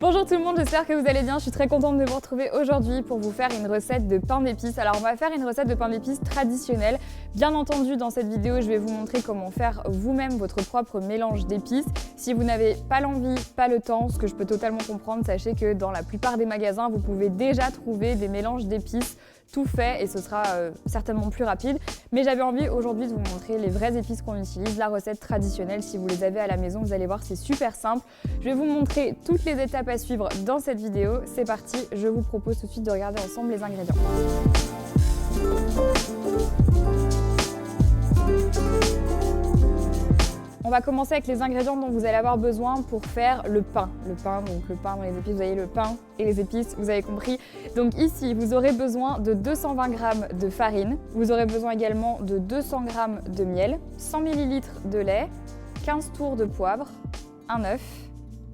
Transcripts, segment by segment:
Bonjour tout le monde, j'espère que vous allez bien. Je suis très contente de vous retrouver aujourd'hui pour vous faire une recette de pain d'épices. Alors on va faire une recette de pain d'épices traditionnelle. Bien entendu, dans cette vidéo, je vais vous montrer comment faire vous-même votre propre mélange d'épices. Si vous n'avez pas l'envie, pas le temps, ce que je peux totalement comprendre, sachez que dans la plupart des magasins, vous pouvez déjà trouver des mélanges d'épices tout fait et ce sera certainement plus rapide. Mais j'avais envie aujourd'hui de vous montrer les vraies épices qu'on utilise, la recette traditionnelle. Si vous les avez à la maison, vous allez voir, c'est super simple. Je vais vous montrer toutes les étapes à suivre dans cette vidéo. C'est parti, je vous propose tout de suite de regarder ensemble les ingrédients. On va commencer avec les ingrédients dont vous allez avoir besoin pour faire le pain. Donc le pain dans les épices, vous voyez le pain et les épices, vous avez compris. Donc ici, vous aurez besoin de 220 g de farine. Vous aurez besoin également de 200 g de miel, 100 ml de lait, 15 tours de poivre, un œuf,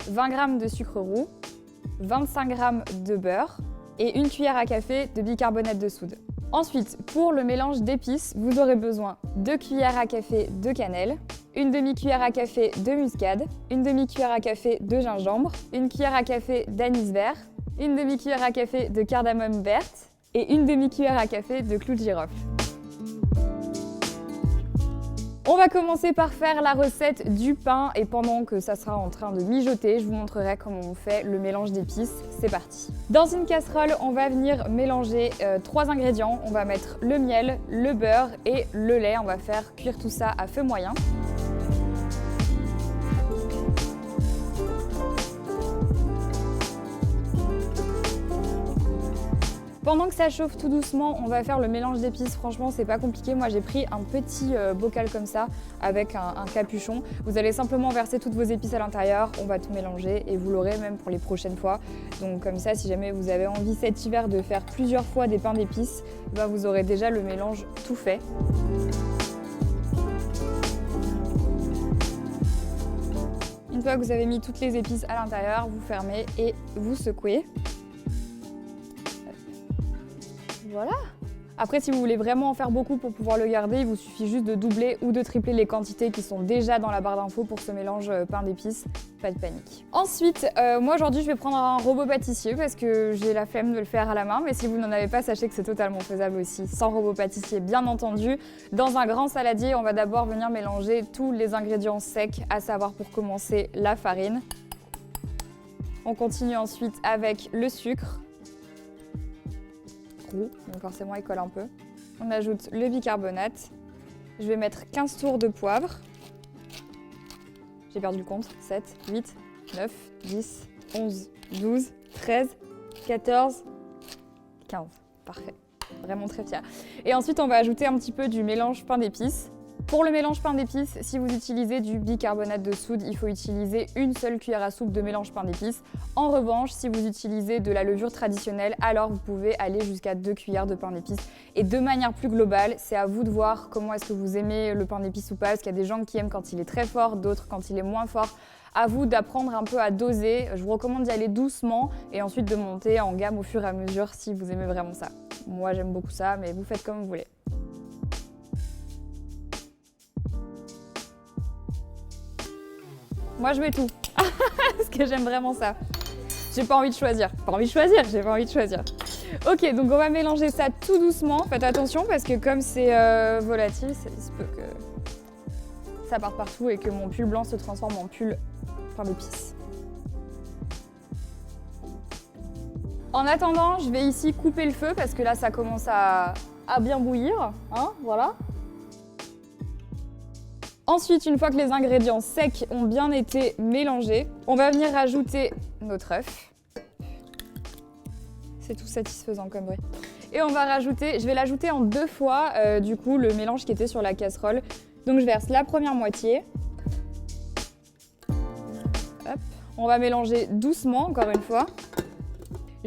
20 g de sucre roux, 25 g de beurre et une cuillère à café de bicarbonate de soude. Ensuite, pour le mélange d'épices, vous aurez besoin de 2 cuillères à café de cannelle, une demi-cuillère à café de muscade, une demi-cuillère à café de gingembre, une cuillère à café d'anis vert, une demi-cuillère à café de cardamome verte et une demi-cuillère à café de clou de girofle. On va commencer par faire la recette du pain et pendant que ça sera en train de mijoter, je vous montrerai comment on fait le mélange d'épices. C'est parti. Dans une casserole, on va venir mélanger 3 ingrédients. On va mettre le miel, le beurre et le lait. On va faire cuire tout ça à feu moyen. Pendant que ça chauffe tout doucement, on va faire le mélange d'épices. Franchement, c'est pas compliqué. Moi, j'ai pris un petit bocal comme ça avec un capuchon. Vous allez simplement verser toutes vos épices à l'intérieur. On va tout mélanger et vous l'aurez même pour les prochaines fois. Donc comme ça, si jamais vous avez envie cet hiver de faire plusieurs fois des pains d'épices, vous aurez déjà le mélange tout fait. Une fois que vous avez mis toutes les épices à l'intérieur, vous fermez et vous secouez. Voilà. Après, si vous voulez vraiment en faire beaucoup pour pouvoir le garder, il vous suffit juste de doubler ou de tripler les quantités qui sont déjà dans la barre d'infos pour ce mélange pain d'épices. Pas de panique. Ensuite, moi aujourd'hui, je vais prendre un robot pâtissier parce que j'ai la flemme de le faire à la main. Mais si vous n'en avez pas, sachez que c'est totalement faisable aussi sans robot pâtissier, bien entendu. Dans un grand saladier, on va d'abord venir mélanger tous les ingrédients secs, à savoir pour commencer la farine. On continue ensuite avec le sucre. Donc forcément il colle un peu. On ajoute le bicarbonate. Je vais mettre 15 tours de poivre. J'ai perdu le compte. 7, 8, 9, 10, 11, 12, 13, 14, 15. Parfait. Vraiment très fière. Et ensuite on va ajouter un petit peu du mélange pain d'épices. Pour le mélange pain d'épices, si vous utilisez du bicarbonate de soude, il faut utiliser une seule cuillère à soupe de mélange pain d'épices. En revanche, si vous utilisez de la levure traditionnelle, alors vous pouvez aller jusqu'à 2 cuillères de pain d'épices. Et de manière plus globale, c'est à vous de voir comment est-ce que vous aimez le pain d'épices ou pas, parce qu'il y a des gens qui aiment quand il est très fort, d'autres quand il est moins fort. À vous d'apprendre un peu à doser. Je vous recommande d'y aller doucement et ensuite de monter en gamme au fur et à mesure si vous aimez vraiment ça. Moi, j'aime beaucoup ça, mais vous faites comme vous voulez. Moi, je mets tout, parce que j'aime vraiment ça. J'ai pas envie de choisir. J'ai pas envie de choisir. Ok, donc on va mélanger ça tout doucement. Faites attention parce que comme c'est volatile, il se peut que ça parte partout et que mon pull blanc se transforme en pull pain d'épices. En attendant, je vais ici couper le feu parce que là, ça commence à bien bouillir. Hein, voilà. Ensuite, une fois que les ingrédients secs ont bien été mélangés, on va venir rajouter notre œuf. C'est tout satisfaisant comme bruit. Et on va rajouter, je vais l'ajouter en 2 fois, du coup, le mélange qui était sur la casserole. Donc je verse la première moitié. Hop. On va mélanger doucement, encore une fois.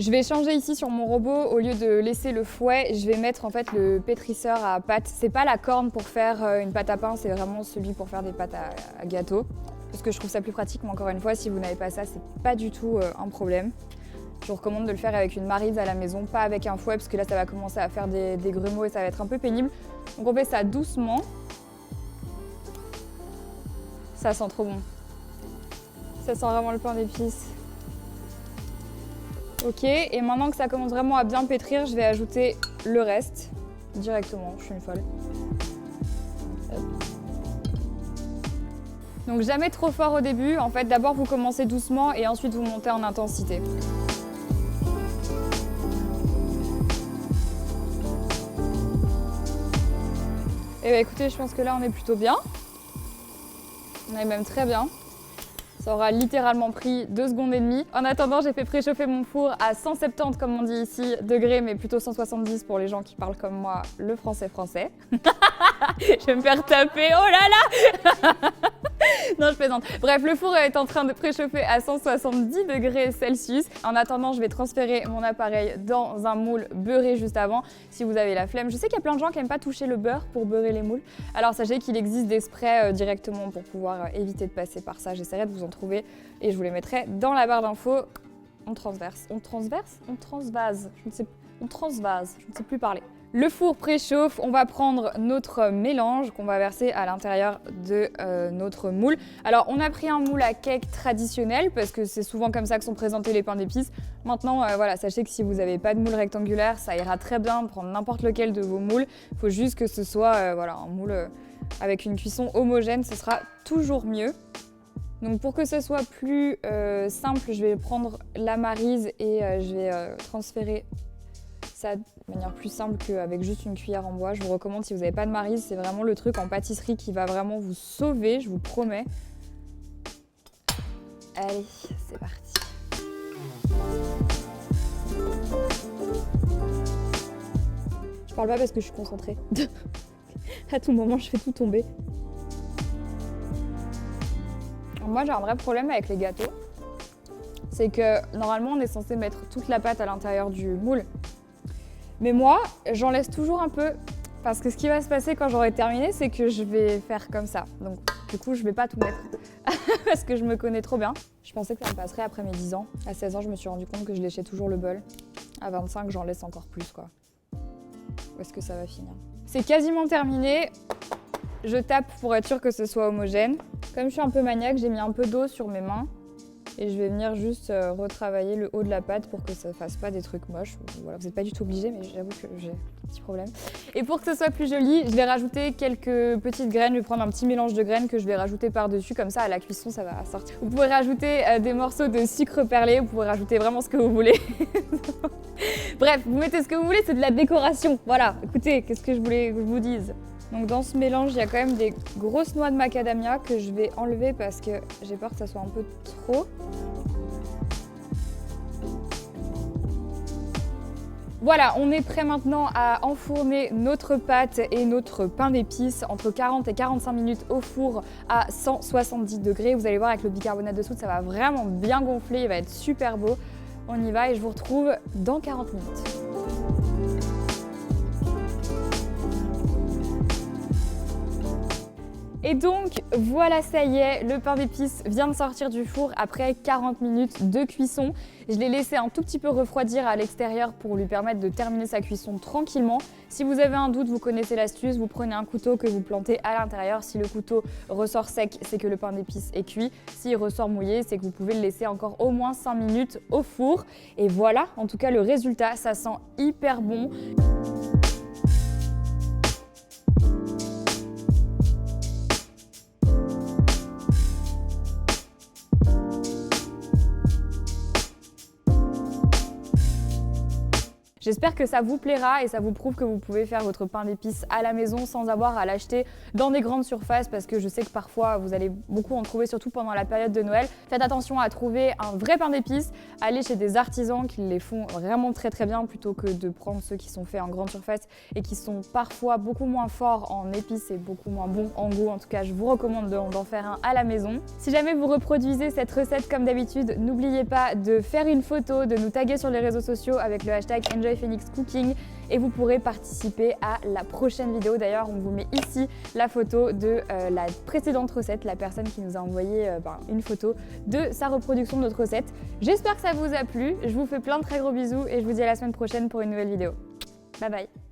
Je vais changer ici sur mon robot, au lieu de laisser le fouet, je vais mettre en fait le pétrisseur à pâte. C'est pas la corne pour faire une pâte à pain, c'est vraiment celui pour faire des pâtes à gâteau. Parce que je trouve ça plus pratique, mais encore une fois, si vous n'avez pas ça, c'est pas du tout un problème. Je vous recommande de le faire avec une maryse à la maison, pas avec un fouet, parce que là ça va commencer à faire des grumeaux et ça va être un peu pénible. Donc on fait ça doucement. Ça sent trop bon. Ça sent vraiment le pain d'épices. Ok, et maintenant que ça commence vraiment à bien pétrir, je vais ajouter le reste directement. Je suis une folle. Donc jamais trop fort au début. En fait, d'abord vous commencez doucement et ensuite vous montez en intensité. Et bah écoutez, je pense que là on est plutôt bien. On est même très bien. Ça aura littéralement pris 2 secondes et demie. En attendant, j'ai fait préchauffer mon four à 170, comme on dit ici, degrés, mais plutôt 170 pour les gens qui parlent comme moi le français. Je vais me faire taper, oh là là. Non, je plaisante. Bref, le four est en train de préchauffer à 170 degrés Celsius. En attendant, je vais transférer mon appareil dans un moule beurré juste avant, si vous avez la flemme. Je sais qu'il y a plein de gens qui n'aiment pas toucher le beurre pour beurrer les moules. Alors sachez qu'il existe des sprays directement pour pouvoir éviter de passer par ça. J'essaierai de vous en trouver et je vous les mettrai dans la barre d'infos. On transverse. On transverse ? On transvase. On transvase. Je ne sais plus parler. Le four préchauffe, on va prendre notre mélange qu'on va verser à l'intérieur de notre moule. Alors on a pris un moule à cake traditionnel parce que c'est souvent comme ça que sont présentés les pains d'épices. Maintenant voilà, sachez que si vous n'avez pas de moule rectangulaire, ça ira très bien de prendre n'importe lequel de vos moules. Il faut juste que ce soit voilà, un moule avec une cuisson homogène, ce sera toujours mieux. Donc pour que ce soit plus simple, je vais prendre la maryse et je vais transférer ça de manière plus simple qu'avec juste une cuillère en bois. Je vous recommande, si vous n'avez pas de maryse, c'est vraiment le truc en pâtisserie qui va vraiment vous sauver, je vous promets. Allez, c'est parti. Je parle pas parce que je suis concentrée. À tout moment, je fais tout tomber. Moi, j'ai un vrai problème avec les gâteaux. C'est que normalement, on est censé mettre toute la pâte à l'intérieur du moule. Mais moi, j'en laisse toujours un peu, parce que ce qui va se passer quand j'aurai terminé, c'est que je vais faire comme ça. Donc du coup, je vais pas tout mettre, parce que je me connais trop bien. Je pensais que ça me passerait après mes 10 ans. À 16 ans, je me suis rendu compte que je léchais toujours le bol. À 25, j'en laisse encore plus, quoi. Où est-ce que ça va finir? C'est quasiment terminé. Je tape pour être sûre que ce soit homogène. Comme je suis un peu maniaque, j'ai mis un peu d'eau sur mes mains. Et je vais venir juste retravailler le haut de la pâte pour que ça fasse pas des trucs moches. Voilà, vous n'êtes pas du tout obligé, mais j'avoue que j'ai un petit problème. Et pour que ce soit plus joli, je vais rajouter quelques petites graines. Je vais prendre un petit mélange de graines que je vais rajouter par-dessus. Comme ça, à la cuisson, ça va sortir. Vous pouvez rajouter des morceaux de sucre perlé. Vous pouvez rajouter vraiment ce que vous voulez. Bref, vous mettez ce que vous voulez, c'est de la décoration. Voilà, écoutez, qu'est-ce que je voulais que je vous dise? Donc dans ce mélange, il y a quand même des grosses noix de macadamia que je vais enlever parce que j'ai peur que ça soit un peu trop. Voilà, on est prêt maintenant à enfourner notre pâte et notre pain d'épices entre 40 et 45 minutes au four à 170 degrés. Vous allez voir avec le bicarbonate de soude, ça va vraiment bien gonfler, il va être super beau. On y va et je vous retrouve dans 40 minutes. Et donc voilà, ça y est, le pain d'épices vient de sortir du four après 40 minutes de cuisson. Je l'ai laissé un tout petit peu refroidir à l'extérieur pour lui permettre de terminer sa cuisson tranquillement. Si vous avez un doute, vous connaissez l'astuce, vous prenez un couteau que vous plantez à l'intérieur. Si le couteau ressort sec, c'est que le pain d'épices est cuit. S'il ressort mouillé, c'est que vous pouvez le laisser encore au moins 5 minutes au four. Et voilà, en tout cas le résultat, ça sent hyper bon. J'espère que ça vous plaira et ça vous prouve que vous pouvez faire votre pain d'épices à la maison sans avoir à l'acheter dans des grandes surfaces parce que je sais que parfois vous allez beaucoup en trouver, surtout pendant la période de Noël. Faites attention à trouver un vrai pain d'épices, allez chez des artisans qui les font vraiment très bien plutôt que de prendre ceux qui sont faits en grande surface et qui sont parfois beaucoup moins forts en épices et beaucoup moins bons en goût. En tout cas, je vous recommande d'en faire un à la maison. Si jamais vous reproduisez cette recette comme d'habitude, n'oubliez pas de faire une photo, de nous taguer sur les réseaux sociaux avec le hashtag EnjoyPhoenixCooking et vous pourrez participer à la prochaine vidéo. D'ailleurs, on vous met ici la photo de la précédente recette, la personne qui nous a envoyé une photo de sa reproduction de notre recette. J'espère que ça vous a plu, je vous fais plein de très gros bisous et je vous dis à la semaine prochaine pour une nouvelle vidéo. Bye bye!